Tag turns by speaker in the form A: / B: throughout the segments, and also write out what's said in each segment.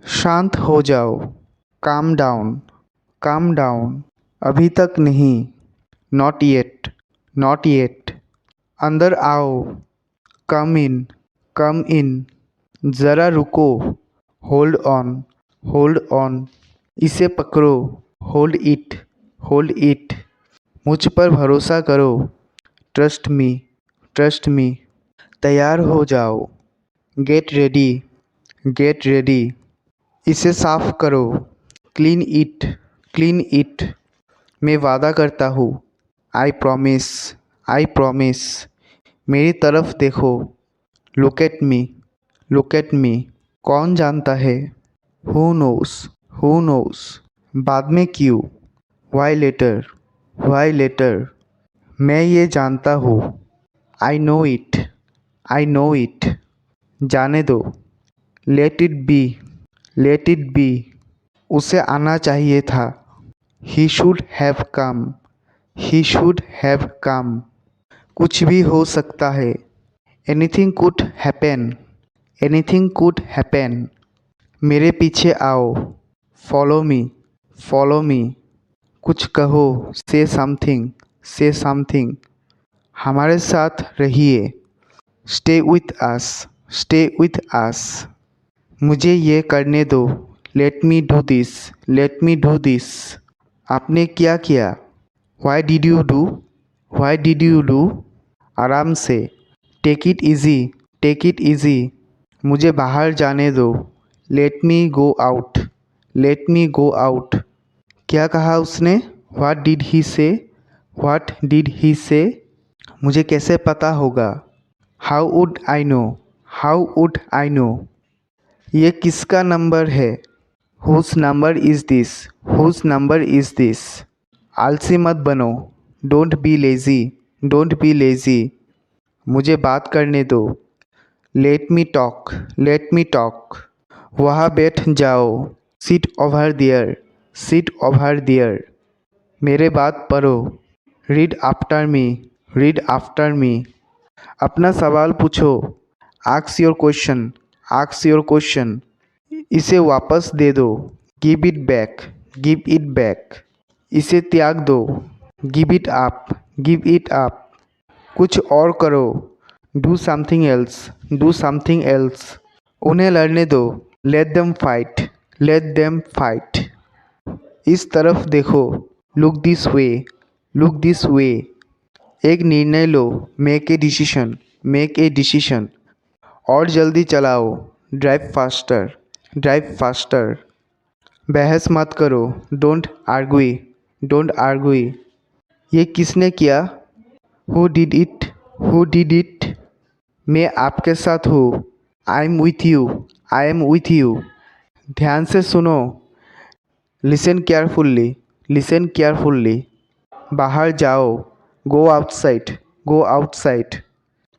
A: शांत हो जाओ। Calm down. Calm down. अभी तक नहीं। Not yet. Not yet. अंदर आओ। कम इन। कम इन। ज़रा रुको। Hold on. Hold on. इसे पकड़ो। Hold it. Hold it. मुझ पर भरोसा करो। Trust me. Trust me. तैयार हो जाओ। Get ready. Get ready. इसे साफ करो। Clean it. Clean it. मैं वादा करता हूँ। I promise. I promise. मेरी तरफ देखो। Look at me. Look at me. कौन जानता है। Who knows. Who knows. बाद में क्यों। Why later. Why later. मैं ये जानता हूँ। I know it. I know it. जाने दो। Let it be. Let it be. उसे आना चाहिए था। He should have come. He should have come. कुछ भी हो सकता है। Anything could happen. Anything could happen. मेरे पीछे आओ। Follow me. Follow me. कुछ कहो। Say something. Say something. हमारे साथ रहिए। Stay with us. Stay with us. मुझे ये करने दो। Let me do this. Let me do this. आपने क्या किया। Why did you do. Why did you do. आराम से। Take it easy. Take it easy. मुझे बाहर जाने दो। Let me go out. Let me go out. क्या कहा उसने। वाट डिड ही से। वाट डिड ही से। मुझे कैसे पता होगा। How would I know. How would I know. ये किसका नंबर है। Whose number is this. Whose number is this. आलसी मत बनो। Don't be lazy. Don't be lazy. मुझे बात करने दो। Let me talk. Let me talk. वहाँ बैठ जाओ। Sit over there. Sit over there. मेरे बात पढ़ो। Read after me. Read after me. अपना सवाल पूछो। Ask your question. Ask your question. इसे वापस दे दो। Give it back. Give it back. इसे त्याग दो। Give it up. Give it up. कुछ और करो। Do something else. Do something else. उन्हें लड़ने दो। Let them fight. Let them fight. इस तरफ देखो। Look this way. Look this way. एक निर्णय लो। Make a decision. Make a decision. और जल्दी चलाओ। Drive faster. Drive faster. बहस मत करो। Don't argue. Don't argue. ये किसने किया। Who did it. Who did it. मैं आपके साथ हूँ। I am with you. I am with you. ध्यान से सुनो। Listen carefully. Listen carefully. बाहर जाओ। Go outside. Go outside.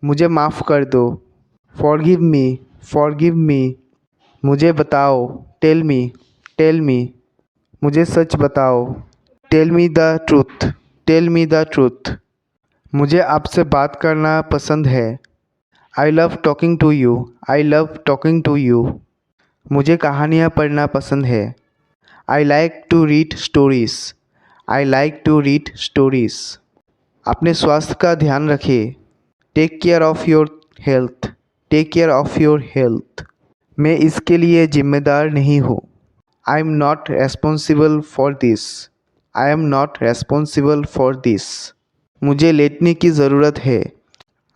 A: मुझे माफ़ कर दो। Forgive me. Forgive me. मुझे बताओ। Tell me. Tell me. मुझे सच बताओ। Tell me the truth. Tell me the truth. मुझे आपसे बात करना पसंद है। I love talking to you. I love talking to you. मुझे कहानियाँ पढ़ना पसंद है। I like to read stories. I like to read stories. अपने स्वास्थ्य का ध्यान रखें। Take care of your health. Take care of your health. मैं इसके लिए जिम्मेदार नहीं हूँ। I am not responsible for this. I am not responsible for this. मुझे लेटने की ज़रूरत है।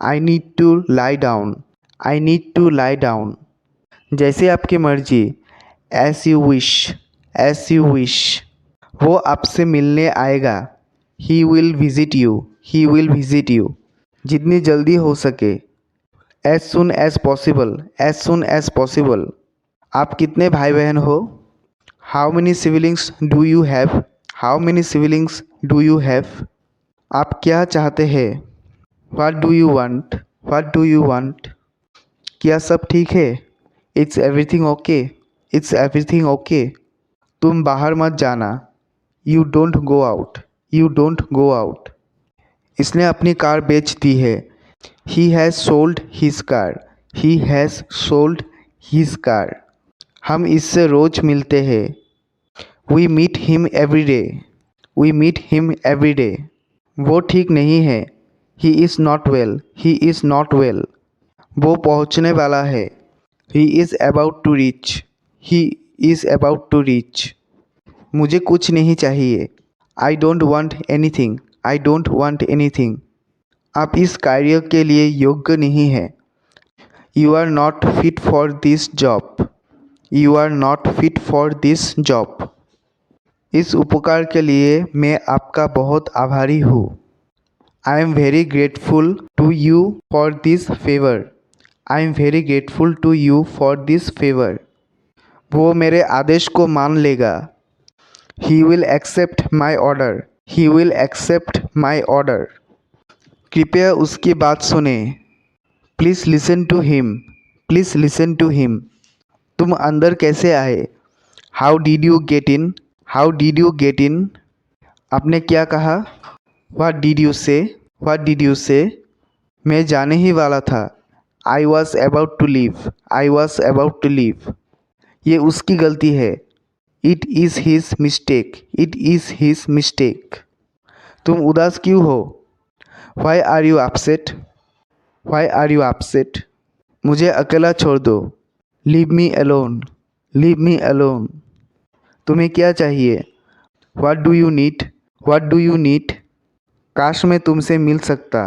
A: I need to lie down. I need to lie down. जैसे आपकी मर्जी। As you wish. As you wish. वो आपसे मिलने आएगा। He will visit you. He will visit you. जितनी जल्दी हो सके। As soon as possible. As soon as possible. आप कितने भाई बहन हो। How many siblings do you have. How many siblings do you have. आप क्या चाहते हैं। What do you want. What do you want. क्या सब ठीक है। It's everything okay. It's everything okay. तुम बाहर मत जाना। You don't go out. You don't go out. इसने अपनी कार बेच दी है। He has sold his car. He has sold his car. हम इससे रोज़ मिलते हैं। We meet him every day. We meet him every day. वो ठीक नहीं है। He is not well. He is not well. वो पहुंचने वाला है। He is about to reach. He is about to reach. मुझे कुछ नहीं चाहिए। I don't want anything. I don't want anything. आप इस कार्य के लिए योग्य नहीं हैं। You are not fit for this job. You are not fit for this job. इस उपकार के लिए मैं आपका बहुत आभारी हूँ। I am very grateful to you for this favour. I am very grateful to you for this favour. वो मेरे आदेश को मान लेगा। He will accept my order. He will accept my order. कृपया उसकी बात सुने। Please listen to him. Please listen to him. तुम अंदर कैसे आए? How did you get in? How did you get in? आपने क्या कहा? What did you say? What did you say? मैं जाने ही वाला था। I was about to leave. I was about to leave. ये उसकी गलती है। It is his mistake. It is his mistake. तुम उदास क्यों हो? Why are you upset? Why are you upset? मुझे अकेला छोड़ दो। Leave me alone. Leave me alone. तुम्हें क्या चाहिए? What do you need? What do you need? काश मैं तुमसे मिल सकता।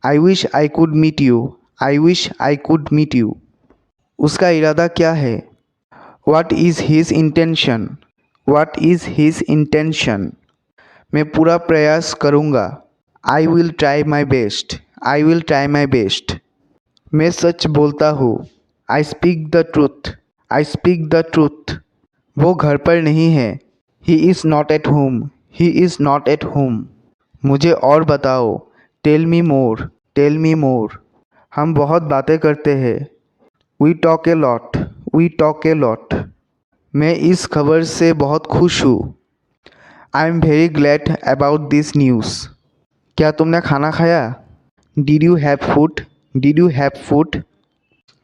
A: I wish I could meet you. I wish I could meet you. उसका इरादा क्या है? What is his intention? What is his intention? मैं पूरा प्रयास करूँगा। I will try my best. I will try my best. मैं सच बोलता हूँ। I speak the truth. I speak the truth. वो घर पर नहीं है। He is not at home. He is not at home. मुझे और बताओ। Tell me more. Tell me more. हम बहुत बातें करते हैं। We talk a lot. We talk a lot. मैं इस खबर से बहुत खुश हूँ। I am very glad about this news. क्या तुमने खाना खाया? Did you have food? Did you have food?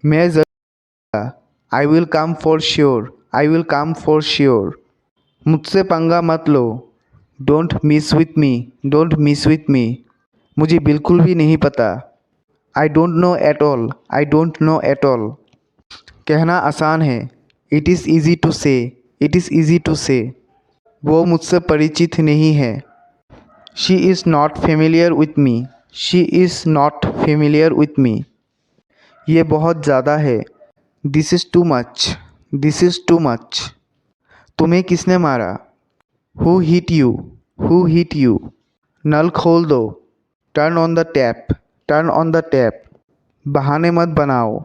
A: मैं ज़रूर। I will come for sure. I will come for sure. मुझसे पंगा मत लो। Don't miss with me. Don't miss with me. मुझे बिल्कुल भी नहीं पता। I don't know at all. I don't know at all. कहना आसान है। It is easy to say. It is easy to say. वो मुझसे परिचित नहीं है। She is not familiar with me. She is not familiar with me. ये बहुत ज़्यादा है। This is too much. This is too much. तुम्हें किसने मारा? Who hit you? Who hit you? नल खोल दो। Turn on the tap. Turn on the tap. बहाने मत बनाओ।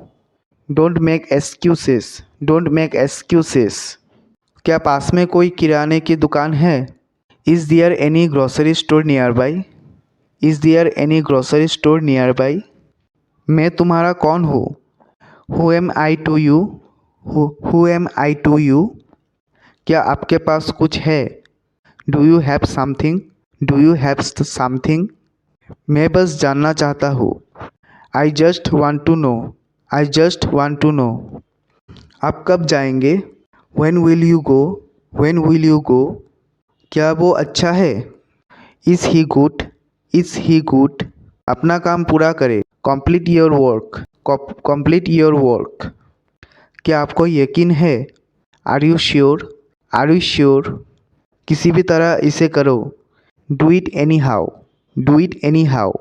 A: Don't make excuses. Don't make excuses. क्या पास में कोई किराने की दुकान है? Is there any grocery store nearby? Is there any grocery store nearby? मैं तुम्हारा कौन हूँ? Who am I to you? Who am I to you? क्या आपके पास कुछ है? Do you have something? Do you have something? मैं बस जानना चाहता हूँ। I just want to know. I just want to know. आप कब जाएंगे? When will you go? When will you go? क्या वो अच्छा है? Is he good? Is he good? अपना काम पूरा करें। Complete your work. Complete your work. क्या आपको यकीन है? Are you sure? Are you sure? किसी भी तरह इसे करो। Do it anyhow. Do it anyhow.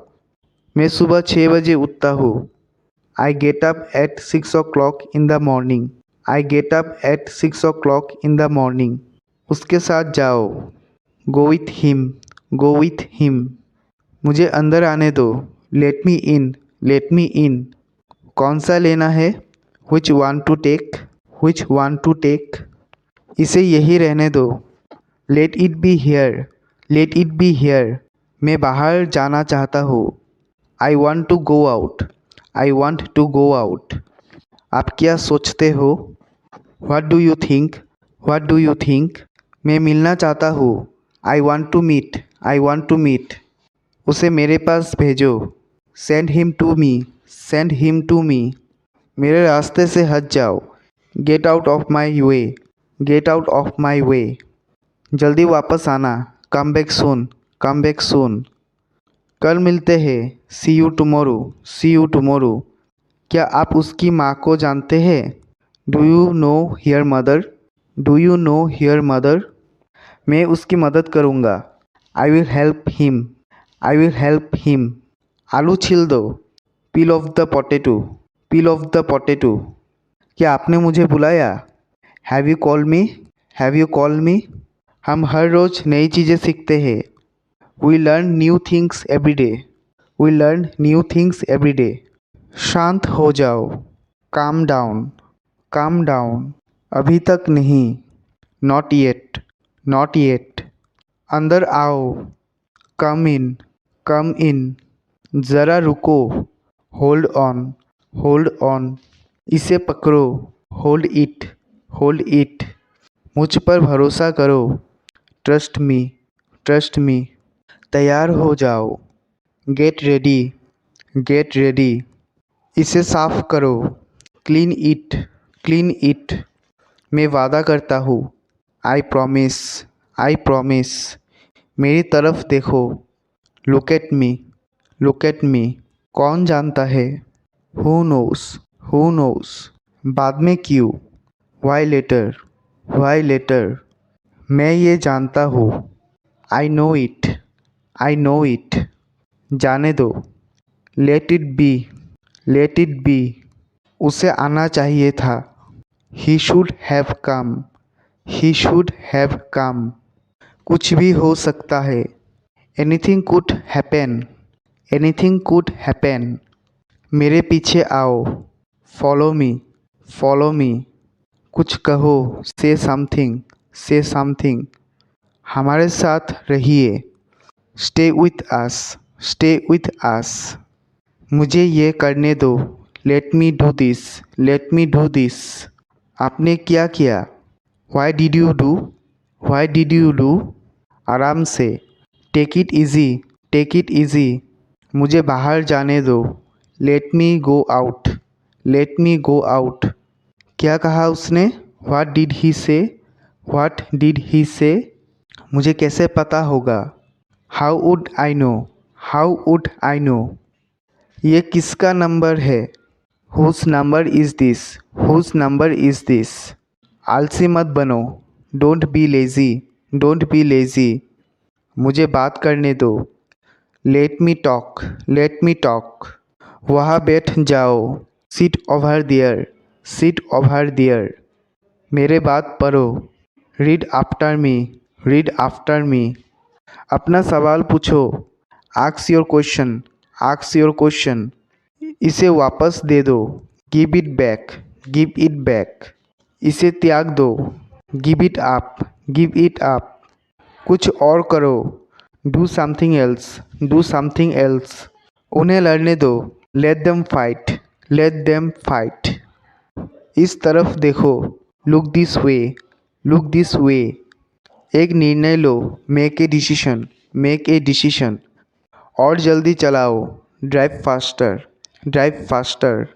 A: मैं सुबह 6 बजे उठता हूँ। I get up at 6 o'clock in the morning. I get up at 6 o'clock in the morning. उसके साथ जाओ। Go with him. Go with him. मुझे अंदर आने दो। Let me in. Let me in. कौन सा लेना है? Which one to take? Which one to take? इसे यही रहने दो। Let it be here. Let it be here. मैं बाहर जाना चाहता हूँ। I want to go out. I want to go out. आप क्या सोचते हो? What do you think? What do you think? मैं मिलना चाहता हूँ। I want to meet. I want to meet. उसे मेरे पास भेजो। Send him to me. Send him to me. मेरे रास्ते से हट जाओ। Get out of my way, get out of my way. जल्दी वापस आना, come back soon, come back soon. कल मिलते हैं, see you tomorrow, see you tomorrow. क्या आप उसकी माँ को जानते हैं? Do you know here mother, do you know here mother. मैं उसकी मदद करूँगा, I will help him, I will help him. आलू छील दो, peel off the potato, peel off the potato. क्या आपने मुझे बुलाया? Have you call me, have you call me. हम हर रोज़ नई चीज़ें सीखते हैं। We learn new things every day, we learn new things every day. शांत हो जाओ, काम डाउन, काम डाउन। अभी तक नहीं, नॉट येट, नॉट येट। अंदर आओ, कम इन, कम इन। ज़रा रुको, होल्ड ऑन, होल्ड ऑन। इसे पकड़ो, होल्ड इट, होल्ड इट। मुझ पर भरोसा करो, ट्रस्ट मी, ट्रस्ट मी। तैयार हो जाओ, गेट रेडी, गेट रेडी। इसे साफ करो, क्लीन इट, क्लीन इट। मैं वादा करता हूँ, आई प्रॉमिस, आई प्रॉमिस। मेरी तरफ देखो, look at me, look at me. कौन जानता है? Who knows, who knows. बाद में क्यों? Why later, why later. मैं ये जानता हूँ, I know it, I know it. जाने दो, let it be, let it be. उसे आना चाहिए था, he should have come, he should have come. कुछ भी हो सकता है, anything could happen, anything could happen. मेरे पीछे आओ, फॉलो मी, फॉलो मी। कुछ कहो, से समथिंग, से समथिंग। हमारे साथ रहिए, stay with us, stay with us. मुझे ये करने दो, let me do this, let me do this. आपने क्या किया? Why did you do, why did you do. आराम से, take it easy, take it easy. मुझे बाहर जाने दो, let me go out, let me go out. क्या कहा उसने? व्हाट डिड ही से, व्हाट डिड ही से। मुझे कैसे पता होगा? How would I know, how would I know. ये किसका नंबर है? Whose number is this, whose number is this. आलसी मत बनो, don't be lazy, don't be lazy. मुझे बात करने दो, let me talk, let me talk. वहाँ बैठ जाओ, sit over there, sit over there. मेरे बात पढ़ो, read after me, read after me. अपना सवाल पूछो, ask your question, ask your question. इसे वापस दे दो, give it back, give it back. इसे त्याग दो, give it up, give it up. कुछ और करो, do something else, do something else. उन्हें लड़ने दो, let them fight, let them fight. इस तरफ देखो, look this way, look this way. एक निर्णय लो, make a decision, make a decision. और जल्दी चलाओ, ड्राइव फास्टर, ड्राइव फास्टर।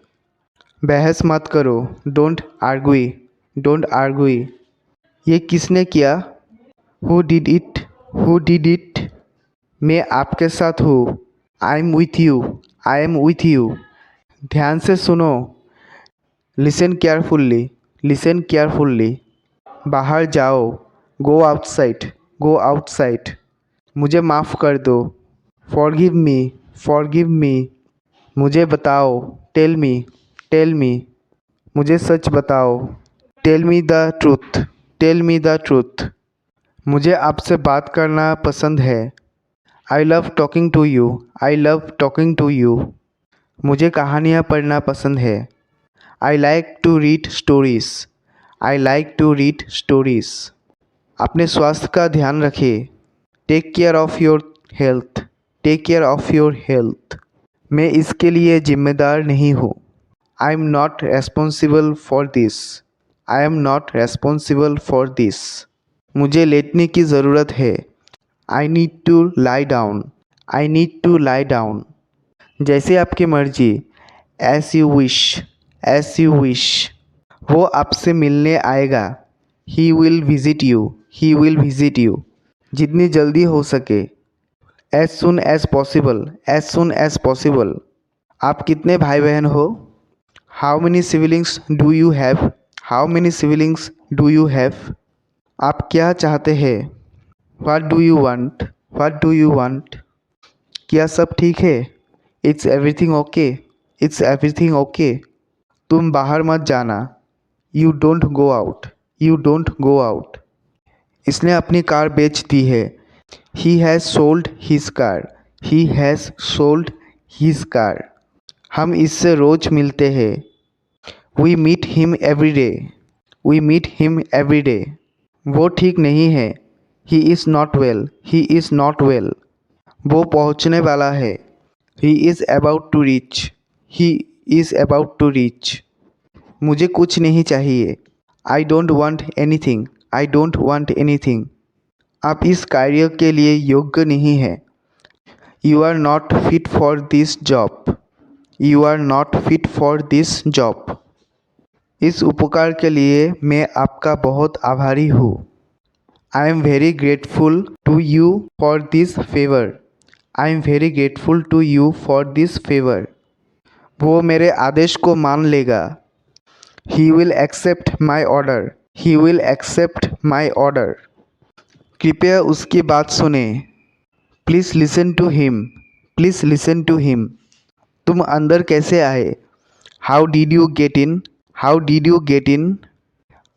A: बहस मत करो, डोंट आर्ग्वी, डोंट आर्ग्वी। ये किसने किया? Who did it, who did it. मैं आपके साथ हूँ, I am with you, I am with you. ध्यान से सुनो, लिसन केयरफुल्ली, लिसन केयरफुल्ली। बाहर जाओ, गो आउटसाइड, गो आउटसाइड। मुझे माफ़ कर दो, फॉरगिव मी, फॉरगिव मी। मुझे बताओ, टेल मी, टेल मी। मुझे सच बताओ, tell me the truth, tell me the truth. मुझे आपसे बात करना पसंद है, I love talking to you, I love talking to you. मुझे कहानियाँ पढ़ना पसंद है, I like to read stories, I like to read stories. अपने स्वास्थ्य का ध्यान रखें, take care of your health, take care of your health. मैं इसके लिए जिम्मेदार नहीं हूँ, I am not responsible for this, I am not responsible for this. मुझे लेटने की ज़रूरत है, I need to lie down, I need to lie down. जैसे आपकी मर्जी, as you wish, as you wish. वो आपसे मिलने आएगा। He will visit you. He will visit you. जितनी जल्दी हो सके। As soon as possible. As soon as possible. आप कितने भाई बहन हो? How many siblings do you have? How many siblings do you have? आप क्या चाहते हैं? What do you want? What do you want? क्या सब ठीक है? It's everything okay. It's everything okay. तुम बाहर मत जाना। You don't go out. You don't go out. इसने अपनी कार बेच दी है। He has sold his car. He has sold his car. हम इससे रोज मिलते हैं। We meet him every day. We meet him every day. वो ठीक नहीं है। He is not well. He is not well. वो पहुंचने वाला है। He is about to reach. He is about to reach. मुझे कुछ नहीं चाहिए। I don't want anything. I don't want anything. आप इस कार्य के लिए योग्य नहीं हैं। You are not fit for this job. You are not fit for this job. इस उपकार के लिए मैं आपका बहुत आभारी हूँ। I am very grateful to you for this favour. I am very grateful to you for this favour. वो मेरे आदेश को मान लेगा। He will accept my order. He will accept my order. कृपया उसकी बात सुने। Please listen to him. Please listen to him. तुम अंदर कैसे आए? How did you get in? How did you get in?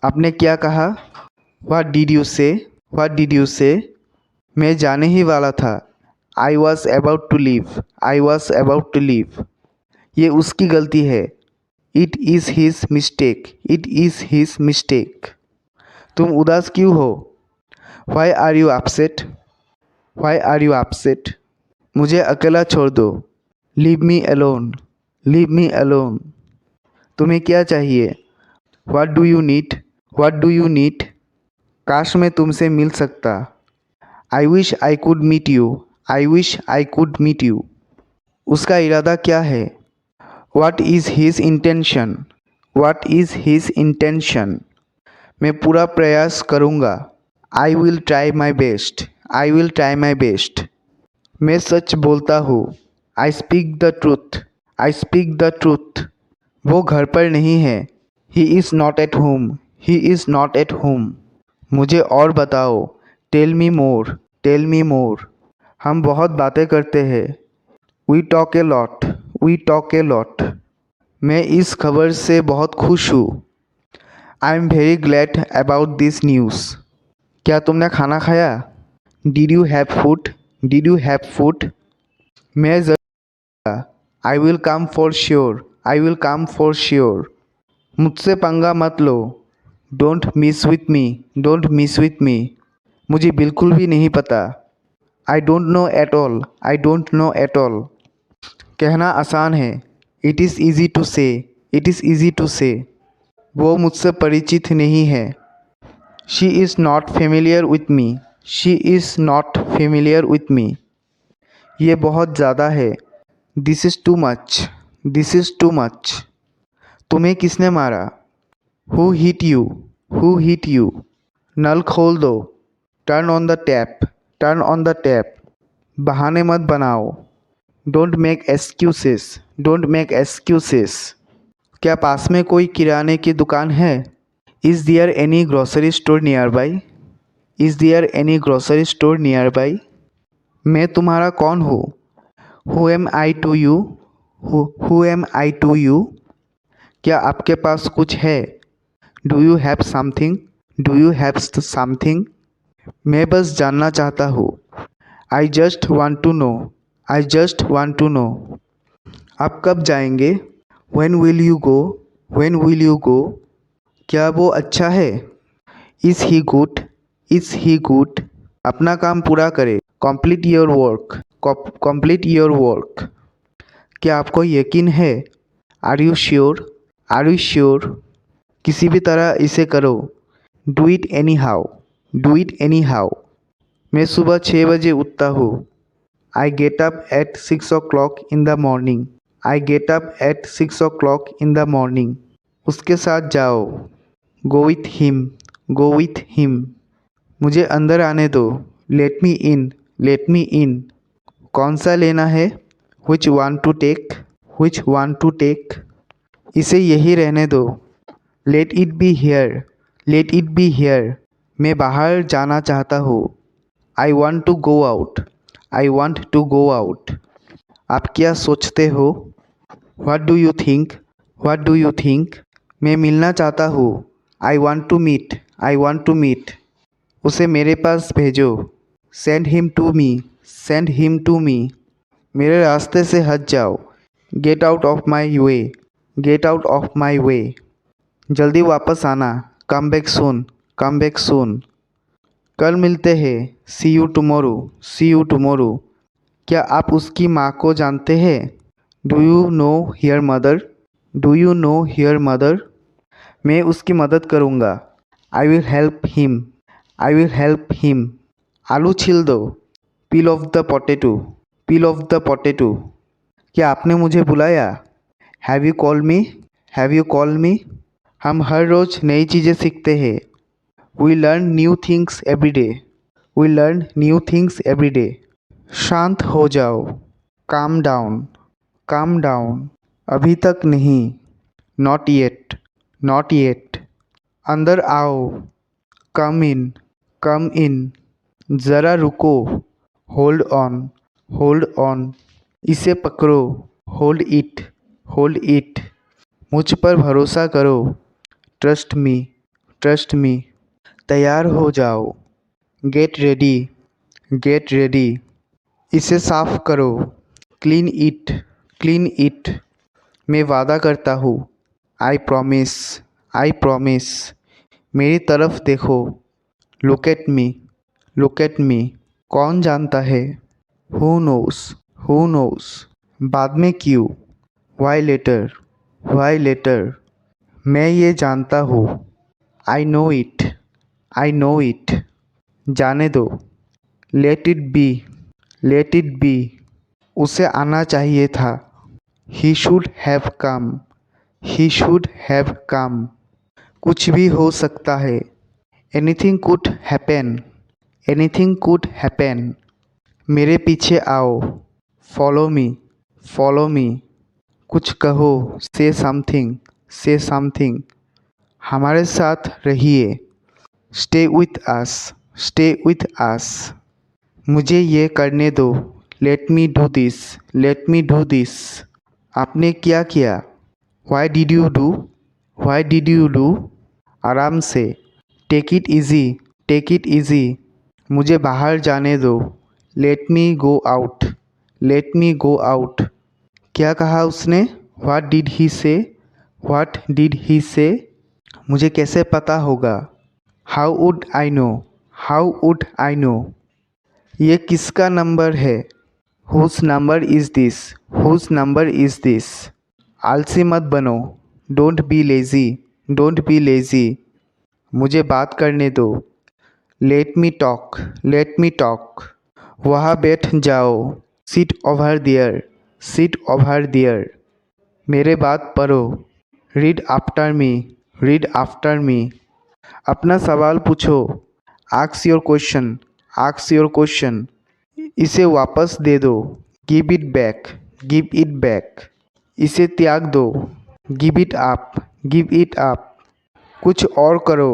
A: आपने क्या कहा? What did you say? What did you say? मैं जाने ही वाला था। I was about to leave. I was about to leave. ये उसकी गलती है। It is his mistake. It is his mistake. तुम उदास क्यों हो? Why are you upset? Why are you upset? मुझे अकेला छोड़ दो। Leave me alone. Leave me alone. तुम्हें क्या चाहिए? What do you need? What do you need? काश मैं तुमसे मिल सकता। I wish I could meet you. I wish I could meet you. उसका इरादा क्या है? What is his intention? What is his intention? मैं पूरा प्रयास करूँगा। I will try my best. I will try my best. मैं सच बोलता हूँ। I speak the truth. I speak the truth. वो घर पर नहीं है। He is not at home. He is not at home. मुझे और बताओ। Tell me more. Tell me more. हम बहुत बातें करते हैं। We talk a lot. We talk a lot. मैं इस खबर से बहुत खुश हूँ। I am very glad about this news. क्या तुमने खाना खाया? Did you have food? Did you have food? मैं ज़रूर। I will come for sure. I will come for sure. मुझसे पंगा मत लो। Don't miss with me. Don't miss with me. मुझे बिल्कुल भी नहीं पता। I don't know at all. I don't know at all. कहना आसान है। It is easy to say. It is easy to say. वो मुझसे परिचित नहीं है। She is not familiar with me. She is not familiar with me. ये बहुत ज़्यादा है। This is too much. This is too much. तुम्हें किसने मारा? Who hit you? Who hit you? नल खोल दो। Turn on the tap. Turn on the tap. बहाने मत बनाओ। Don't make excuses. Don't make excuses. क्या पास में कोई किराने की दुकान है? Is there any grocery store nearby? Is there any grocery store nearby? मैं तुम्हारा कौन हूँ? Who am I to you? Who am I to you? क्या आपके पास कुछ है? Do you have something? Do you have something? मैं बस जानना चाहता हूँ। I just want to know. I just want to know. आप कब जाएंगे? When will you go? When will you go? क्या वो अच्छा है? Is he good? Is he good? अपना काम पूरा करें। Complete your work. Complete your work. क्या आपको यकीन है? Are you sure? Are you sure? किसी भी तरह इसे करो। Do it anyhow. Do it anyhow. मैं सुबह 6 बजे उठता हूँ। I get up at 6 o'clock in the morning. I get up at 6 o'clock in the morning. उसके साथ जाओ। Go with him, go with him. मुझे अंदर आने दो। Let me in, let me in. कौन सा लेना है? Which one to take, which one to take. इसे यही रहने दो। Let it be here, let it be here. मैं बाहर जाना चाहता हूँ। I want to go out, I want to go out. आप क्या सोचते हो? What do you think, what do you think. मैं मिलना चाहता हूँ। I want to meet, I want to meet. उसे मेरे पास भेजो। Send him to me, send him to me. मेरे रास्ते से हट जाओ। Get out of my way, get out of my way. जल्दी वापस आना। Come back soon, come back soon. कल मिलते हैं। See you tomorrow, see you tomorrow. क्या आप उसकी माँ को जानते हैं? Do you know here mother, do you know here mother. मैं उसकी मदद करूँगा। I will help him, I will help him. आलू छील दो। Peel off the potato, peel off the potato. क्या आपने मुझे बुलाया? Have you call me, have you call me. हम हर रोज़ नई चीज़ें सीखते हैं। We learn new things every day, we learn new things every day. शांत हो जाओ। Calm down, calm down. अभी तक नहीं। Not yet, not yet. अंदर आओ। कम इन, कम इन। ज़रा रुको। Hold on, hold on. इसे पकड़ो। Hold it, hold it. मुझ पर भरोसा करो। Trust me, trust me. तैयार हो जाओ। Get ready, get ready. इसे साफ करो। Clean it, clean it. मैं वादा करता हूँ। I promise, I promise. मेरी तरफ देखो। Look at me, look at me. कौन जानता है? Who knows, who knows. बाद में क्यों? Why later, why later. मैं ये जानता हूँ। I know it, I know it. जाने दो। Let it be, let it be. उसे आना चाहिए था। He should have come, he should have come. कुछ भी हो सकता है। Anything could happen, anything could happen. मेरे पीछे आओ। Follow me, follow me. कुछ कहो। Say something, say something. हमारे साथ रहिए। Stay with us, stay with us. मुझे ये करने दो। Let me do this, let me do this. आपने क्या किया? Why did you do, why did you do. आराम से। Take it easy, take it easy. मुझे बाहर जाने दो। Let me go out, let me go out. क्या कहा उसने? व्हाट डिड ही से, व्हाट डिड ही से। मुझे कैसे पता होगा? How would I know, how would I know. ये किसका नंबर है? Whose number is this, whose number is this. आलसी मत बनो। Don't be lazy, don't be lazy. मुझे बात करने दो। Let me talk, let me talk. वहाँ बैठ जाओ। Sit over there, sit over there. मेरे बात पढ़ो। Read after me, read after me. अपना सवाल पूछो। Ask your question, ask your question. इसे वापस दे दो। Give it back, give it back. इसे त्याग दो। Give it up, give it up. कुछ और करो।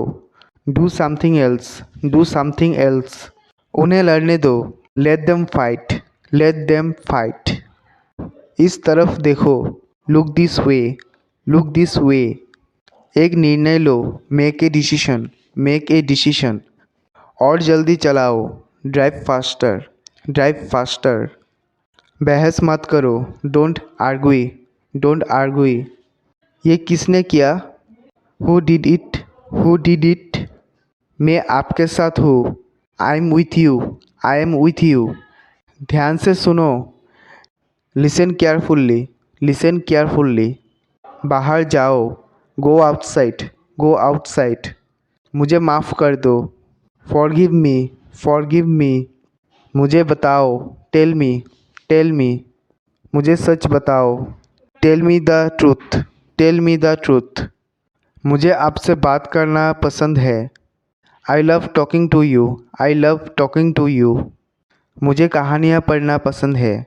A: Do something else, do something else. उन्हें लड़ने दो। Let them fight, let them fight. इस तरफ देखो। Look this way, look this way. एक निर्णय लो। Make a decision, make a decision. और जल्दी चलाओ। Drive faster, drive faster. बहस मत करो। Don't argue, don't argue. ये किसने किया? Who did it, who did it. मैं आपके साथ हूँ। I am with you, I am with you. ध्यान से सुनो। Listen carefully, listen carefully. बाहर जाओ। Go outside, go outside. मुझे माफ़ कर दो। Forgive me, forgive me. मुझे बताओ। Tell me, tell me. मुझे सच बताओ। Tell me the truth, tell me the truth. मुझे आपसे बात करना पसंद है। I love talking to you. I love talking to you. मुझे कहानियाँ पढ़ना पसंद है।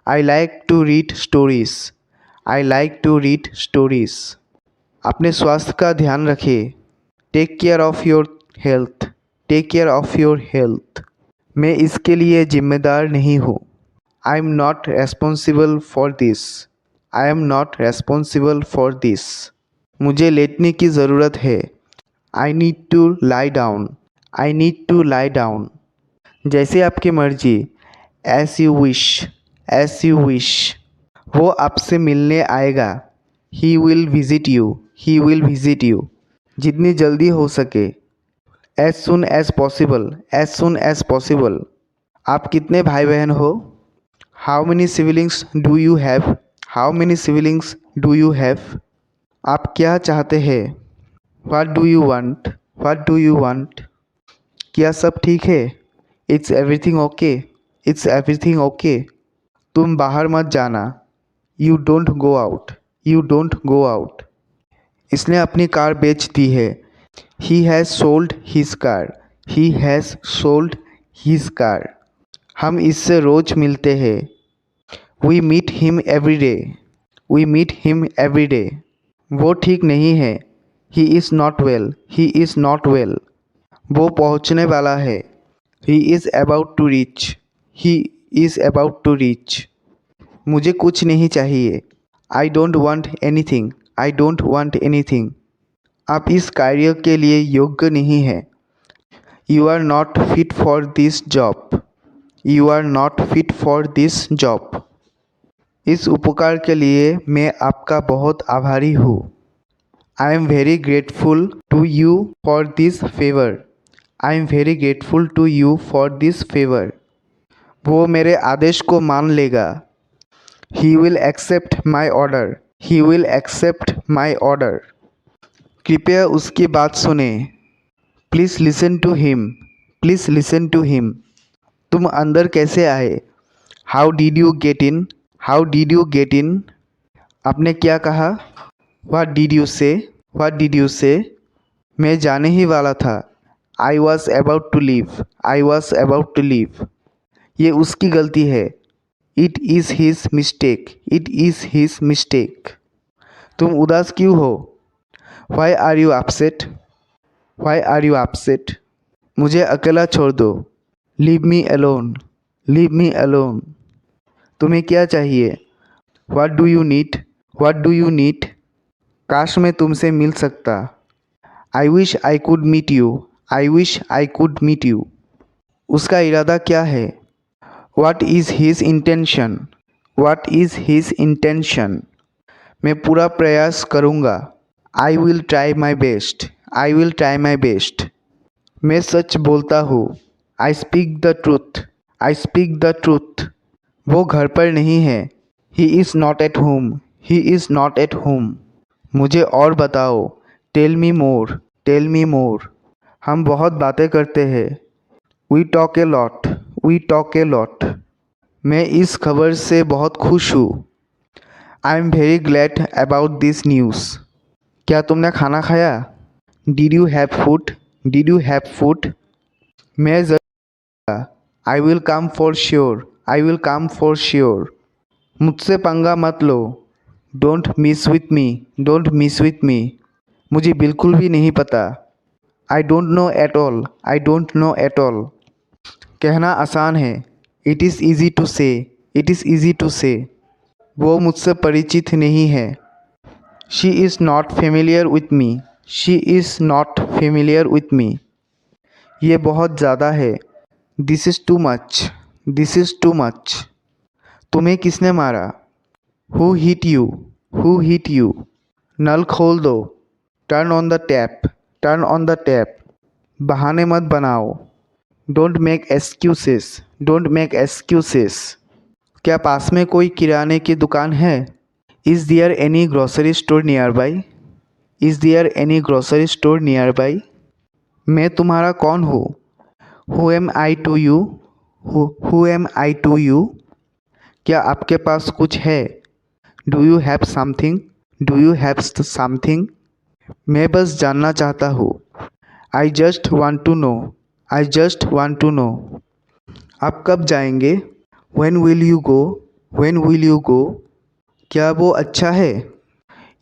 A: I like to read stories. I like to read stories. अपने स्वास्थ्य का ध्यान रखें। Take care of your health. Take care of your health. मैं इसके लिए जिम्मेदार नहीं हूँ। I am not responsible for this. I am not responsible for this. मुझे लेटने की ज़रूरत है। I need to lie down. I need to lie down. जैसे आपकी मर्जी। As you wish. As you wish. वो आपसे मिलने आएगा। He will visit you. He will visit you. जितनी जल्दी हो सके। As soon as possible. As soon as possible. आप कितने भाई बहन हो? How many siblings do you have? How many siblings do you have? आप क्या चाहते हैं? What do you want? What do you want? क्या सब ठीक है? It's everything okay. It's everything okay. तुम बाहर मत जाना। You don't go out. You don't go out. इसने अपनी कार बेच दी है। He has sold his car. He has sold his car. हम इससे रोज़ मिलते हैं। We meet him every day. We meet him every day. वो ठीक नहीं है। He is not well. He is not well. वो पहुंचने वाला है। He is about to reach. He is about to reach. मुझे कुछ नहीं चाहिए। I don't want anything. I don't want anything. आप इस कार्य के लिए योग्य नहीं हैं। You are not fit for this job. You are not fit for this job. इस उपकार के लिए मैं आपका बहुत आभारी हूँ। I am very grateful to you for this favour. I am very grateful to you for this favour. वो मेरे आदेश को मान लेगा। He will accept my order. He will accept my order. कृपया उसकी बात सुने। Please listen to him. Please listen to him. तुम अंदर कैसे आए? How did you get in? How did you get in? आपने क्या कहा? What did you say? What did you say? मैं जाने ही वाला था। I was about to leave. I was about to leave. ये उसकी गलती है। It is his mistake. It is his mistake. तुम उदास क्यों हो? Why are you upset? Why are you upset? मुझे अकेला छोड़ दो। Leave me alone. Leave me alone. तुम्हें क्या चाहिए? What do you need? What do you need? काश मैं तुमसे मिल सकता। I wish I could meet you. I wish I could meet you. उसका इरादा क्या है? What is his intention? What is his intention? मैं पूरा प्रयास करूँगा। I will try my best. I will try my best. मैं सच बोलता हूँ। I speak the truth. I speak the truth. वो घर पर नहीं है। He is not at home. He is not at home. मुझे और बताओ। Tell me more. Tell me more. हम बहुत बातें करते हैं। We talk a lot. We talk a lot. मैं इस खबर से बहुत खुश हूँ। I am very glad about this news. क्या तुमने खाना खाया? Did you have food? Did you have food? मैं ज़रूर। I will come for sure. I will come for sure. मुझसे पंगा मत लो। Don't miss with me. Don't miss with me. मुझे बिल्कुल भी नहीं पता। I don't know at all. I don't know at all. कहना आसान है। It is easy to say. It is easy to say. वो मुझसे परिचित नहीं है। She is not familiar with me. She is not familiar with me. ये बहुत ज़्यादा है। This is too much. This is too much. तुम्हें किसने मारा? Who hit you? Who hit you? नल खोल दो। Turn on the tap. Turn on the tap. बहाने मत बनाओ। Don't make excuses. Don't make excuses. क्या पास में कोई किराने की दुकान है? Is there any grocery store nearby? Is there any grocery store nearby? मैं तुम्हारा कौन हूँ? Who am I to you? Who am I to you? क्या आपके पास कुछ है? Do you have something? Do you have something? मैं बस जानना चाहता हूँ। I just want to know. I just want to know. आप कब जाएंगे? When will you go? When will you go? क्या वो अच्छा है?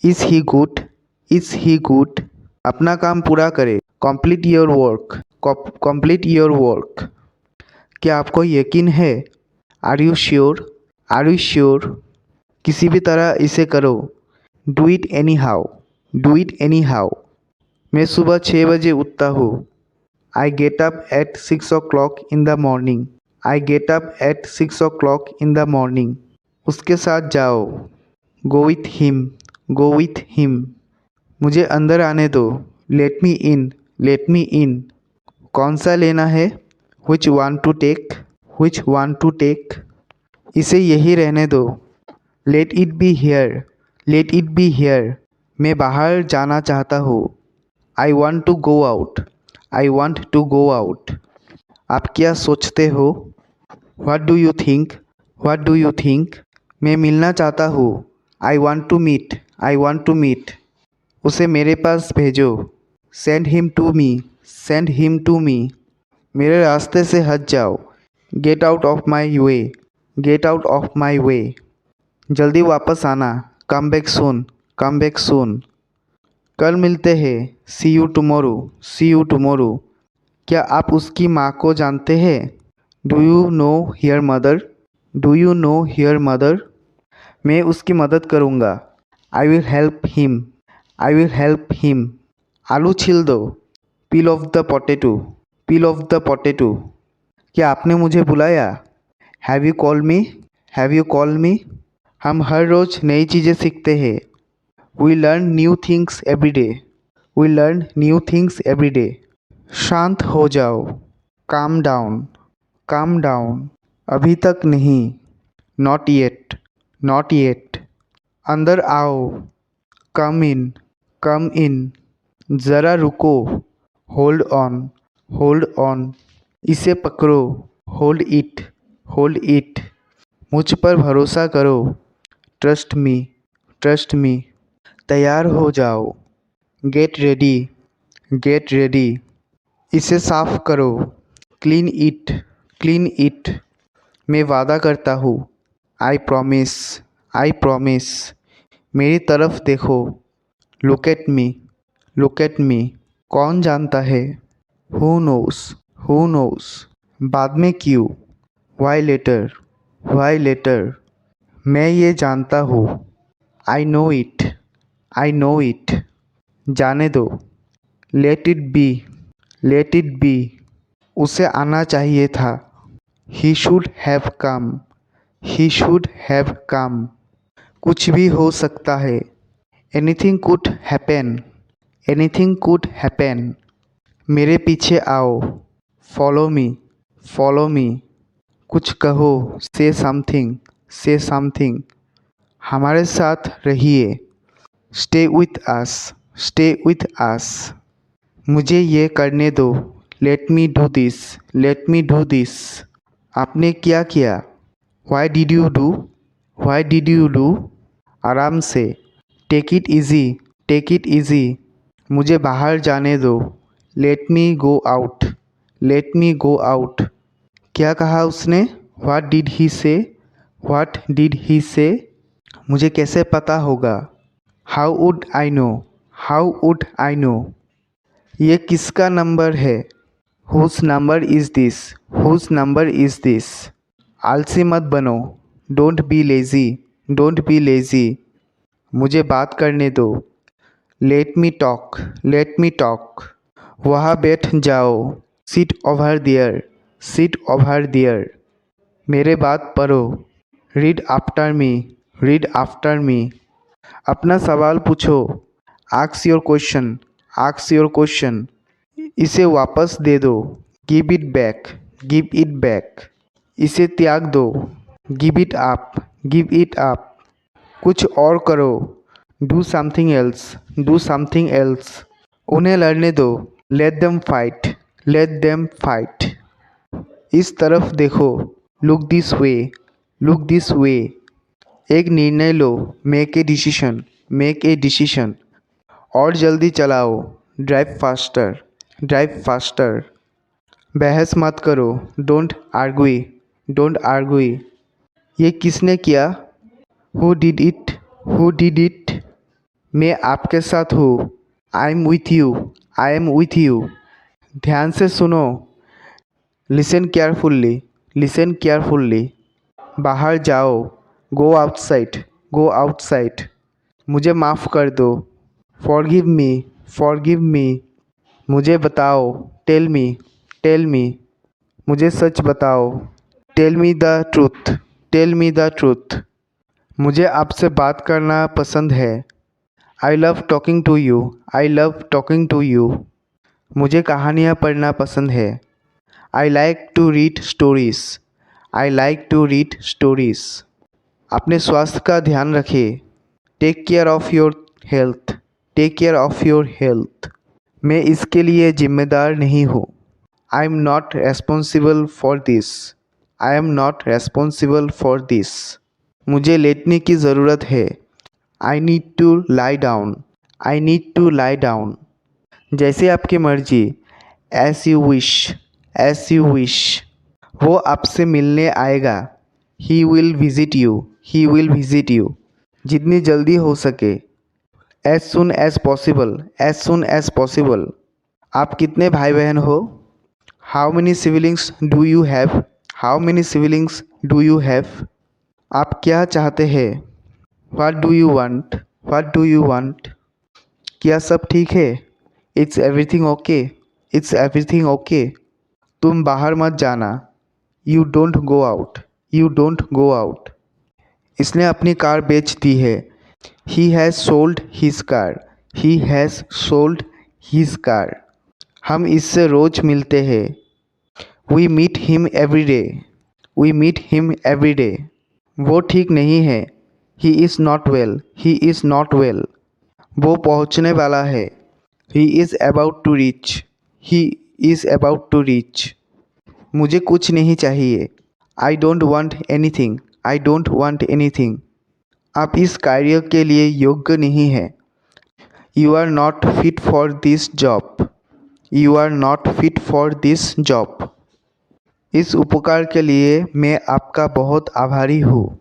A: Is he good? Is he good? अपना काम पूरा करें। Complete your work. Complete your work. क्या आपको यकीन है? Are you sure? Are you sure? किसी भी तरह इसे करो। Do it anyhow. Do it anyhow. मैं सुबह 6 बजे उठता हूँ। I get up at 6 o'clock in the morning. I get up at 6 o'clock in the morning. उसके साथ जाओ। Go with him. Go with him. मुझे अंदर आने दो। Let me in. Let me in. कौन सा लेना है? Which one to take? Which one to take? इसे यही रहने दो। Let it be here. Let it be here. मैं बाहर जाना चाहता हूँ। I want to go out. I want to go out. आप क्या सोचते हो? What do you think? What do you think? मैं मिलना चाहता हूँ। I want to meet. I want to meet. उसे मेरे पास भेजो। Send him to me. Send him to me. मेरे रास्ते से हट जाओ। Get out of my way. Get out of my way. जल्दी वापस आना। Come back soon. Come back soon. कल मिलते हैं। See you tomorrow. See you tomorrow. क्या आप उसकी माँ को जानते हैं? Do you know her mother? Do you know her mother? मैं उसकी मदद करूँगा। I will help him. I will help him. आलू छील दो। Peel off the potato. Peel off the potato. क्या आपने मुझे बुलाया? Have you called me? Have you called me? हम हर रोज़ नई चीज़ें सीखते हैं। We learn new things every day. We learn new things every day. शांत हो जाओ। Calm down. Calm down. अभी तक नहीं। Not yet. Not yet. अंदर आओ। Come in. Come in. ज़रा रुको। Hold on. Hold on. इसे पकड़ो। Hold it. Hold it. मुझ पर भरोसा करो। Trust me. Trust me. तैयार हो जाओ। Get ready. Get ready. इसे साफ करो। Clean it. Clean it. मैं वादा करता हूँ। I promise. I promise. मेरी तरफ देखो। Look at me. Look at me. कौन जानता है? Who knows? Who knows? बाद में क्यों? Why later? Why later? मैं ये जानता हूँ। I know it. I know it. जाने दो। Let it be. Let it be. उसे आना चाहिए था। He should have come. He should have come. कुछ भी हो सकता है। Anything could happen. Anything could happen. मेरे पीछे आओ। Follow me. Follow me. कुछ कहो। Say something. Say something. हमारे साथ रहिए। Stay with us. Stay with us. मुझे ये करने दो। Let me do this. Let me do this. आपने क्या किया? Why did you do? Why did you do? आराम से। Take it easy. Take it easy. मुझे बाहर जाने दो। Let me go out. Let me go out. क्या कहा उसने? What did he say? What did he say? मुझे कैसे पता होगा? How would I know? How would I know? ये किसका नंबर है? Whose number is this? Whose number is this? आलसी मत बनो। Don't be lazy. Don't be lazy. मुझे बात करने दो। Let me talk. Let me talk. वहाँ बैठ जाओ। Sit over there. Sit over there. मेरे बात पढ़ो। Read after me. Read after me. अपना सवाल पूछो। Ask your question. Ask your question. इसे वापस दे दो। Give it back. Give it back. इसे त्याग दो। Give it up. Give it up. कुछ और करो। Do something else. Do something else. उन्हें लड़ने दो। Let them fight. Let them fight. इस तरफ देखो। Look this way. Look this way. एक निर्णय लो। Make a decision. Make a decision. और जल्दी चलाओ, ड्राइव फास्टर, ड्राइव फास्टर। बहस मत करो, डोंट आर्ग्वी, डोंट आर्ग्वी। ये किसने किया? Who did it, who did it? मैं आपके साथ हूँ, I am with you, I am with you. ध्यान से सुनो, लिसन केयरफुल्ली, लिसन केयरफुल्ली। बाहर जाओ, गो आउटसाइड, गो आउटसाइड। मुझे माफ़ कर दो, फॉरगिव मी, फॉरगिव मी। मुझे बताओ, टेल मी, टेल मी। मुझे सच बताओ, tell me the truth, tell me the truth. मुझे आपसे बात करना पसंद है, I love talking to you, I love talking to you. मुझे कहानियाँ पढ़ना पसंद है, I like to read stories, I like to read stories. अपने स्वास्थ्य का ध्यान रखें, take care of your health, take care of your health. मैं इसके लिए जिम्मेदार नहीं हूँ, I am not responsible for this, I am not responsible for this. मुझे लेटने की ज़रूरत है, I need to lie down, I need to lie down. जैसे आपकी मर्जी, as you wish, as you wish. वो आपसे मिलने आएगा, he will visit you, he will visit you. जितनी जल्दी हो सके, as soon as possible, as soon as possible. आप कितने भाई बहन हो? How many siblings do you have, how many siblings do you have? आप क्या चाहते हैं? What do you want, what do you want? क्या सब ठीक है? It's everything okay, it's everything okay. तुम बाहर मत जाना, you don't go out, you don't go out. इसने अपनी कार बेच दी है, he has sold his car, he has sold his car. हम इससे रोज़ मिलते हैं, we meet him every day, we meet him every day. वो ठीक नहीं है, he is not well, he is not well. वो पहुंचने वाला है, he is about to reach, he is about to reach. मुझे कुछ नहीं चाहिए, I don't want anything, I don't want anything. आप इस कार्य के लिए योग्य नहीं हैं, you are not fit for this job, you are not fit for this job. इस उपकार के लिए मैं आपका बहुत आभारी हूँ,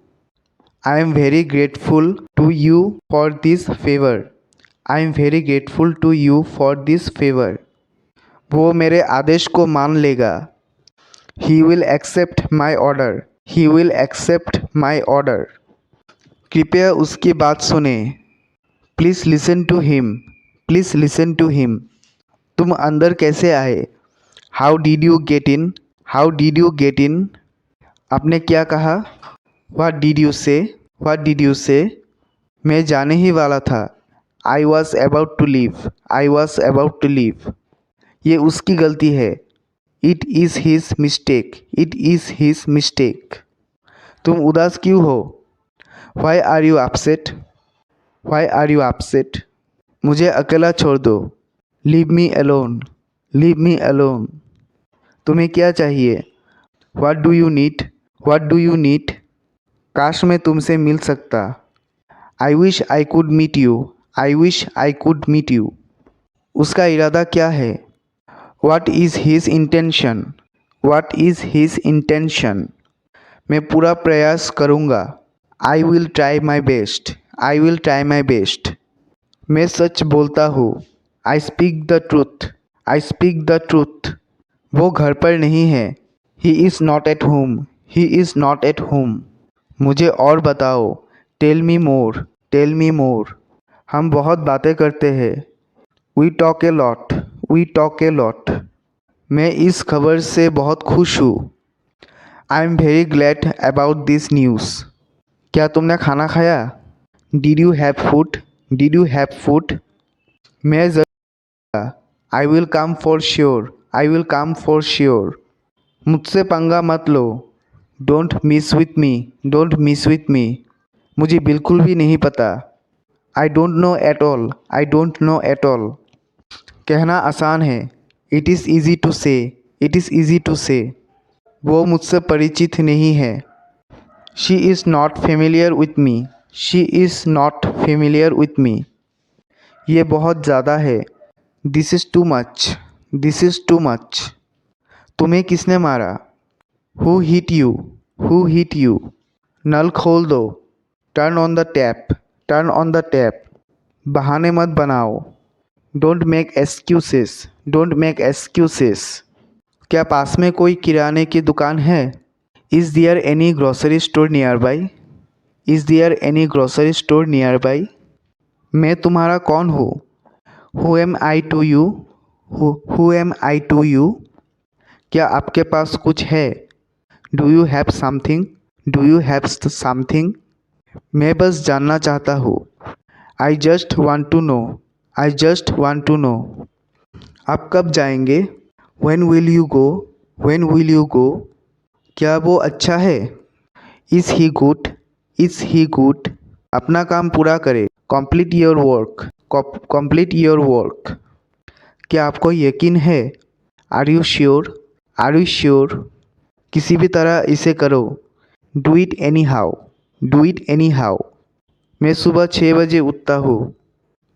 A: I am very grateful to you for this favour, I am very grateful to you for this favour. वो मेरे आदेश को मान लेगा, he will accept my order, he will accept my order. कृपया उसकी बात सुने, please listen to him, please listen to him. तुम अंदर कैसे आए? How did you get in, how did you get in? आपने क्या कहा? What did you say, what did you say? मैं जाने ही वाला था, I was about to leave, I was about to leave. ये उसकी गलती है, it is his mistake, it is his mistake. तुम उदास क्यों हो? Why are you upset, why are you upset? मुझे अकेला छोड़ दो, leave me alone, leave me alone. तुम्हें क्या चाहिए? What do you need, what do you need? काश मैं तुमसे मिल सकता, I wish I could meet you, I wish I could meet you. उसका इरादा क्या है? What is his intention, what is his intention? मैं पूरा प्रयास करूँगा, I will try my best, I will try my best. मैं सच बोलता हूँ, I speak the truth, I speak the truth. वो घर पर नहीं है, he is not at home, he is not at home. मुझे और बताओ, tell me more, tell me more. हम बहुत बातें करते हैं, we talk a lot, we talk a lot. मैं इस खबर से बहुत खुश हूँ, I am very glad about this news. क्या तुमने खाना खाया? Did you have food, did you have food? मैं ज़रूर, I will come for sure, I will come for sure. मुझसे पंगा मत लो, don't miss with me, don't miss with me. मुझे बिल्कुल भी नहीं पता, I don't know at all, I don't know at all. कहना आसान है, it is easy to say, it is easy to say. वो मुझसे परिचित नहीं है, she is not familiar with me, she is not familiar with me. ये बहुत ज़्यादा है। This is too much. This is too much. तुम्हें किसने मारा? Who hit you? Who hit you? नल खोल दो। Turn on the tap. Turn on the tap. बहाने मत बनाओ। Don't make excuses. Don't make excuses. क्या पास में कोई किराने की दुकान है? Is there any grocery store nearby? Is there any grocery store nearby? मैं तुम्हारा कौन हूँ? Who am I to you? Who am I to you? क्या आपके पास कुछ है? Do you have something? Do you have something? मैं बस जानना चाहता हूँ। I just want to know. I just want to know. आप कब जाएंगे? When will you go? When will you go? क्या वो अच्छा है? Is he good? Is he good? अपना काम पूरा करें। Complete your work. Complete your work. क्या आपको यकीन है? Are you sure? Are you sure? किसी भी तरह इसे करो। Do it anyhow. Do it anyhow. मैं सुबह 6 बजे उठता हूँ।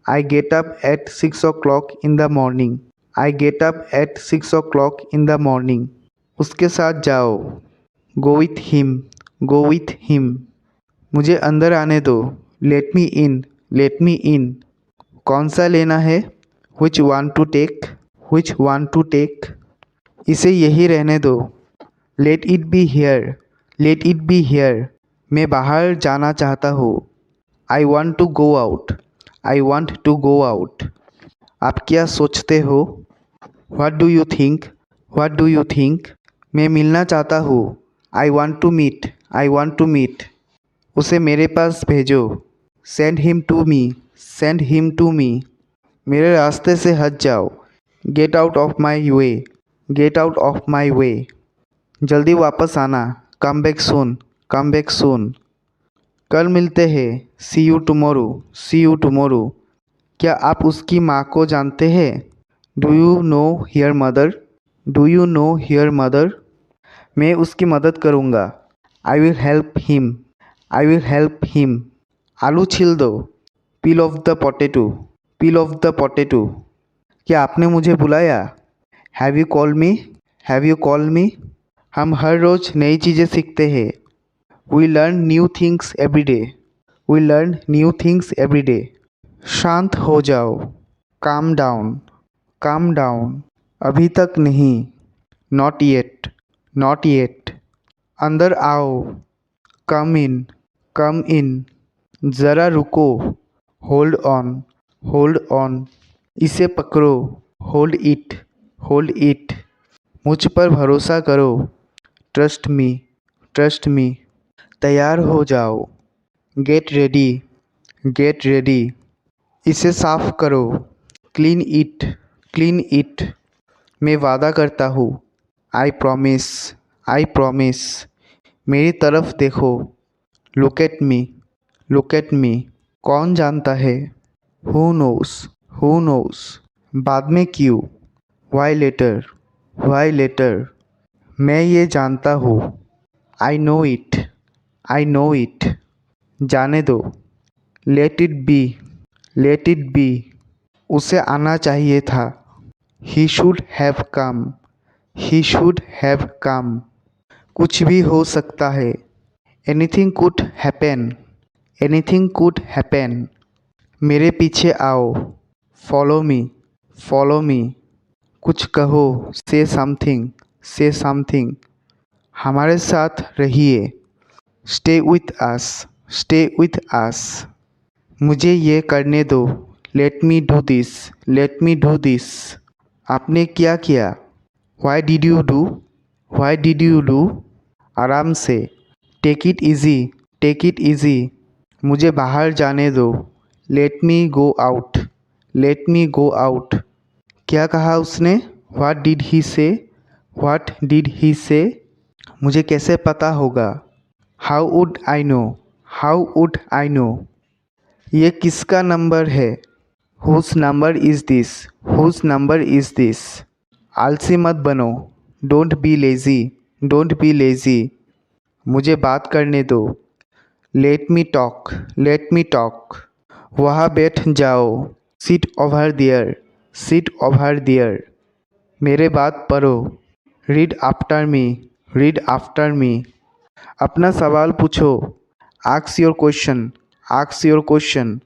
A: I get up at 6 o'clock in the morning. I get up at 6 o'clock in the morning. उसके साथ जाओ। Go with him. Go with him. मुझे अंदर आने दो। Let me in. Let me in. कौन सा लेना है? Which want to take? Which want to take? इसे यही रहने दो। Let it be here. Let it be here. मैं बाहर जाना चाहता हूँ। I want to go out. I want to go out. आप क्या सोचते हो? What do you think? What do you think? मैं मिलना चाहता हूँ। I want to meet. I want to meet. उसे मेरे पास भेजो। Send him to me. Send him to me. मेरे रास्ते से हट जाओ। Get out of my way. Get out of my way. जल्दी वापस आना। Come back soon. Come back soon. कल मिलते हैं। See you tomorrow. See you tomorrow. क्या आप उसकी माँ को जानते हैं? Do you know here mother? Do you know here mother? मैं उसकी मदद करूँगा। I will help him. I will help him. आलू छील दो। Peel off the potato. Peel off the potato. क्या आपने मुझे बुलाया? Have you call me? Have you call me? हम हर रोज़ नई चीज़ें सीखते हैं। We learn new things every day. We learn new things every day. शांत हो जाओ। Calm down. Calm down. अभी तक नहीं। Not yet. Not yet. अंदर आओ। कम इन। कम इन। ज़रा रुको। Hold on. Hold on. इसे पकड़ो। Hold it. Hold it. मुझ पर भरोसा करो। Trust me. Trust me. तैयार हो जाओ। Get ready. Get ready. इसे साफ करो। Clean it. Clean it. मैं वादा करता हूँ। I promise. I promise. मेरी तरफ देखो। Look at me. Look at me. कौन जानता है? Who knows. Who knows. बाद में क्यों? Why later. Why later. मैं ये जानता हूँ। I know it. I know it. जाने दो। Let it be. Let it be. उसे आना चाहिए था। He should have come. He should have come. कुछ भी हो सकता है। Anything could happen. Anything could happen. मेरे पीछे आओ। Follow me. Follow me. कुछ कहो। Say something. Say something. हमारे साथ रहिए। Stay with us. Stay with us. मुझे ये करने दो। Let me do this. Let me do this. आपने क्या किया? Why did you do? Why did you do? आराम से। Take it easy. Take it easy. मुझे बाहर जाने दो। Let me go out. Let me go out. क्या कहा उसने? व्हाट डिड ही से? व्हाट डिड ही से? मुझे कैसे पता होगा? How would I know? How would I know? ये किसका नंबर है? Whose number is this? Whose number is this? आलसी मत बनो। Don't be lazy. Don't be lazy. मुझे बात करने दो। Let me talk. Let me talk. वहाँ बैठ जाओ। Sit over there, sit over there. मेरे बात पढ़ो, read after me, read after me. अपना सवाल पूछो, ask your question, ask your question.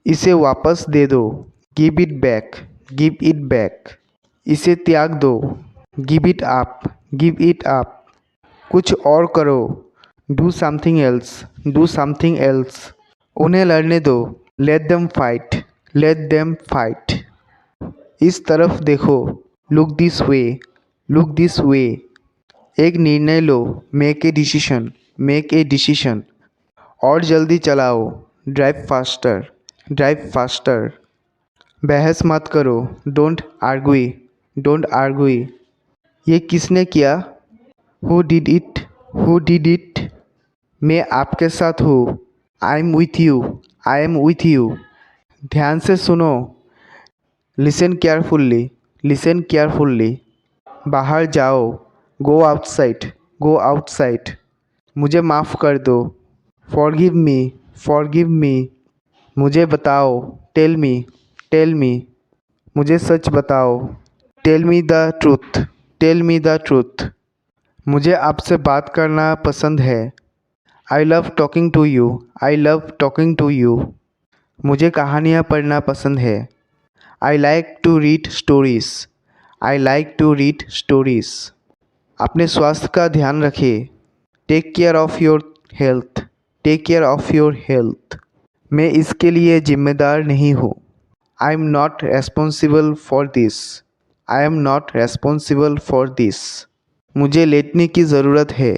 A: इसे वापस दे दो, give it back, give it back. इसे त्याग दो, give it up, give it up. कुछ और करो, do something else, do something else. उन्हें लड़ने दो, let them fight, let them fight. इस तरफ देखो, look this way, look this way. एक निर्णय लो, make a decision, make a decision. और जल्दी चलाओ, ड्राइव फास्टर, ड्राइव फास्टर। बहस मत करो, डोंट आर्ग्वी, डोंट आर्ग्वी। ये किसने किया, who did it, who did it. मैं आपके साथ हूँ, I am with you, I am with you. ध्यान से सुनो, लिसन केयरफुल्ली, लिसन केयरफुल्ली। बाहर जाओ, गो आउटसाइड, गो आउटसाइड। मुझे माफ़ कर दो, फॉरगिव मी, फॉरगिव मी। मुझे बताओ, टेल मी, टेल मी। मुझे सच बताओ, tell me the truth, tell me the truth. मुझे आपसे बात करना पसंद है, I love talking to you, I love talking to you. मुझे कहानियाँ पढ़ना पसंद है, I like to read stories, I like to read stories. अपने स्वास्थ्य का ध्यान रखें, take care of your health, take care of your health. मैं इसके लिए जिम्मेदार नहीं हूँ, I am not responsible for this, I am not responsible for this. मुझे लेटने की ज़रूरत है,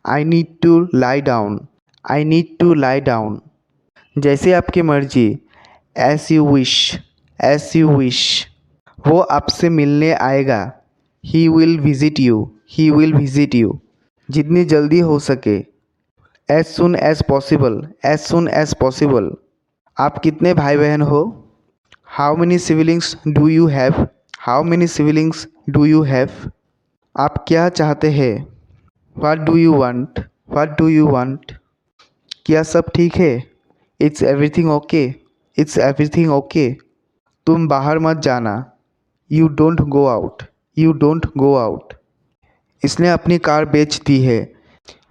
A: I need to lie down, I need to lie down. जैसे आपकी मर्जी, as you wish, as you wish. वो आपसे मिलने आएगा, he will visit you, he will visit you. जितनी जल्दी हो सके, as soon as possible, as soon as possible. आप कितने भाई बहन हो, how many siblings do you have, how many siblings do you have. आप क्या चाहते हैं, what do you want, what do you want. क्या सब ठीक है, it's everything okay, it's everything okay. तुम बाहर मत जाना, you don't go out, you don't go out. इसने अपनी कार बेच दी है,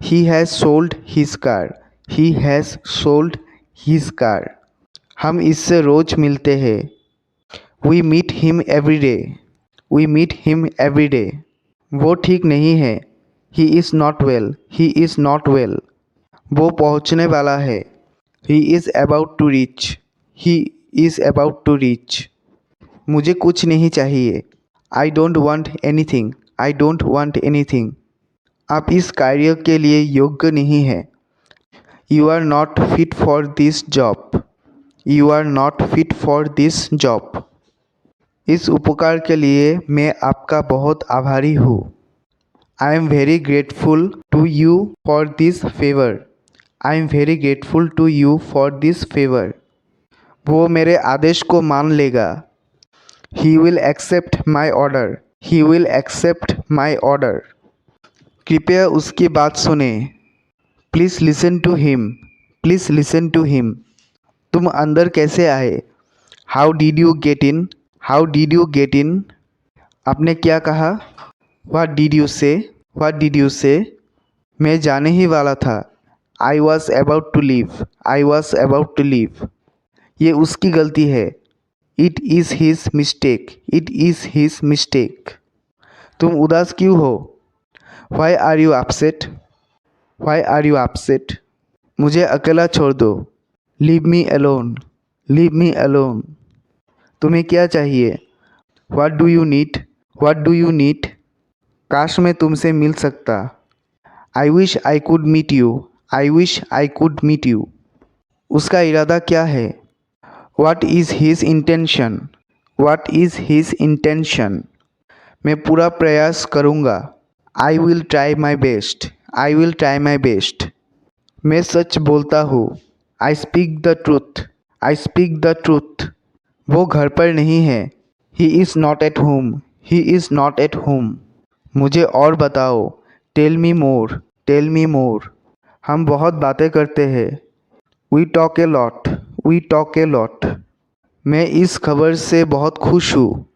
A: he has sold his car, he has sold his car. हम इससे रोज़ मिलते हैं, we meet him every day, we meet him every day. वो ठीक नहीं है, he is not well, he is not well. वो पहुंचने वाला है, he is about to reach, he is about to reach. मुझे कुछ नहीं चाहिए, I don't want anything, I don't want anything. आप इस कार्य के लिए योग्य नहीं हैं, you are not fit for this job, you are not fit for this job. इस उपकार के लिए मैं आपका बहुत आभारी हूँ, I am very grateful to you for this favour, I am very grateful to you for this favour. वो मेरे आदेश को मान लेगा, he will accept my order, he will accept my order. कृपया उसकी बात सुने, please listen to him, please listen to him. तुम अंदर कैसे आए, how did you get in, how did you get in. आपने क्या कहा, what did you say, what did you say. मैं जाने ही वाला था, I was about to leave, I was about to leave. ये उसकी गलती है, it is his mistake, it is his mistake. तुम उदास क्यों हो, why are you upset, why are you upset. मुझे अकेला छोड़ दो, leave me alone, leave me alone. तुम्हें क्या चाहिए, what do you need, what do you need. काश मैं तुमसे मिल सकता, I wish I could meet you, I wish I could meet you. उसका इरादा क्या है, what is his intention, what is his intention. मैं पूरा प्रयास करूँगा, I will try my best, I will try my best. मैं सच बोलता हूँ, I speak the truth, I speak the truth. वो घर पर नहीं है, he is not at home, he is not at home. मुझे और बताओ, tell me more, tell me more. हम बहुत बातें करते हैं, we talk a lot, we talk a lot. मैं इस खबर से बहुत खुश हूँ।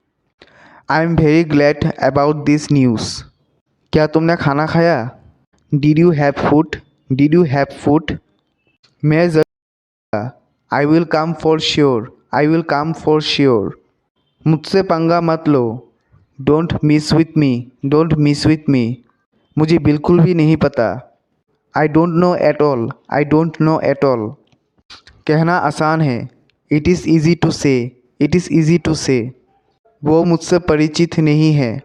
A: I am very glad about this news. क्या तुमने खाना खाया? Did you have food? Did you have food? मैं ज़रूर। I will come for sure. I will come for sure. मुझसे पंगा मत लो। Don't miss with me. Don't miss with me. मुझे बिल्कुल भी नहीं पता। I don't know at all. I don't know at all. कहना आसान है। It is easy to say. It is easy to say. वो मुझसे परिचित नहीं है।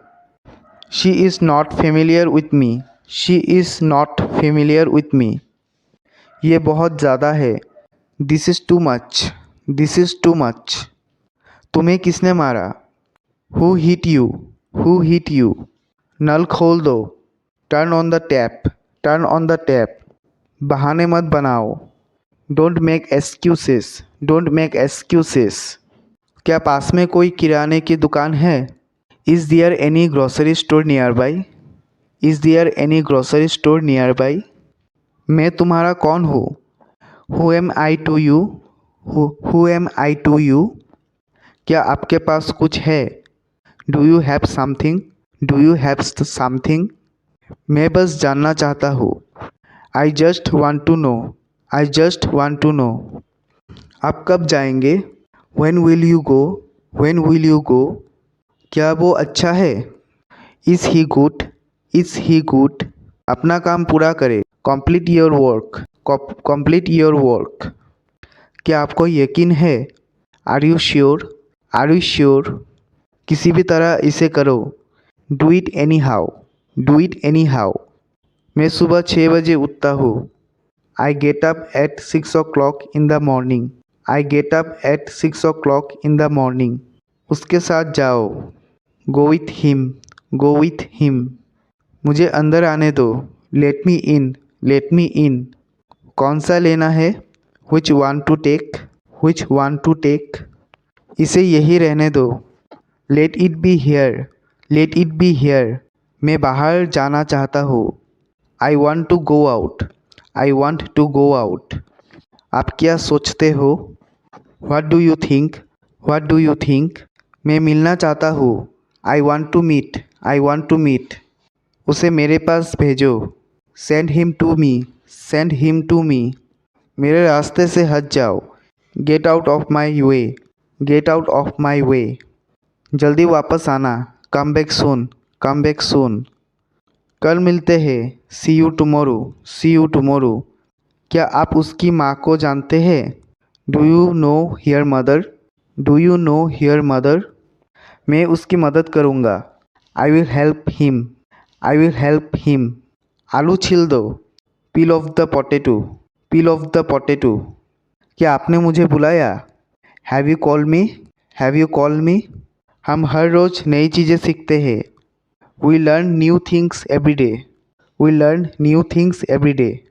A: She is not familiar with me. She is not familiar with me. ये बहुत ज़्यादा है। This is too much. This is too much. तुम्हें किसने मारा? Who hit you? Who hit you? नल खोल दो। Turn on the tap. Turn on the tap. बहाने मत बनाओ। Don't make excuses. Don't make excuses. क्या पास में कोई किराने की दुकान है? Is there any grocery store nearby? Is there any grocery store nearby? मैं तुम्हारा कौन हूँ? Who am I to you? Who am I to you? क्या आपके पास कुछ है? Do you have something? Do you have something? मैं बस जानना चाहता हूँ। I just want to know. I just want to know. आप कब जाएंगे? When will you go? When will you go? क्या वो अच्छा है? Is he good? Is he good? अपना काम पूरा करें। Complete your work. Complete your work. क्या आपको यकीन है? Are you sure? Are you sure? किसी भी तरह इसे करो। Do it anyhow. Do it anyhow. मैं सुबह 6 बजे उठता हूँ। I get up at 6 o'clock in the morning. I get up at 6 o'clock in the morning. उसके साथ जाओ। Go with him. Go with him. मुझे अंदर आने दो। Let me in. Let me in. कौन सा लेना है? Which want to take? Which want to take? इसे यही रहने दो। Let it be here. Let it be here. मैं बाहर जाना चाहता हूँ। I want to go out. I want to go out. आप क्या सोचते हो? What do you think? What do you think? मैं मिलना चाहता हूँ। I want to meet. I want to meet. उसे मेरे पास भेजो। Send him to me. Send him to me. मेरे रास्ते से हट जाओ। Get out of my way. Get out of my way. जल्दी वापस आना। Come back soon. Come back soon. कल मिलते हैं। See you tomorrow. See you tomorrow. क्या आप उसकी माँ को जानते हैं? Do you know here mother? Do you know here mother? मैं उसकी मदद करूँगा। I will help him. I will help him. आलू छील दो। Peel off the potato. Peel off the potato. क्या आपने मुझे बुलाया? Have you call me? Have you call me? हम हर रोज़ नई चीज़ें सीखते हैं। We learn new things every day. We learn new things every day.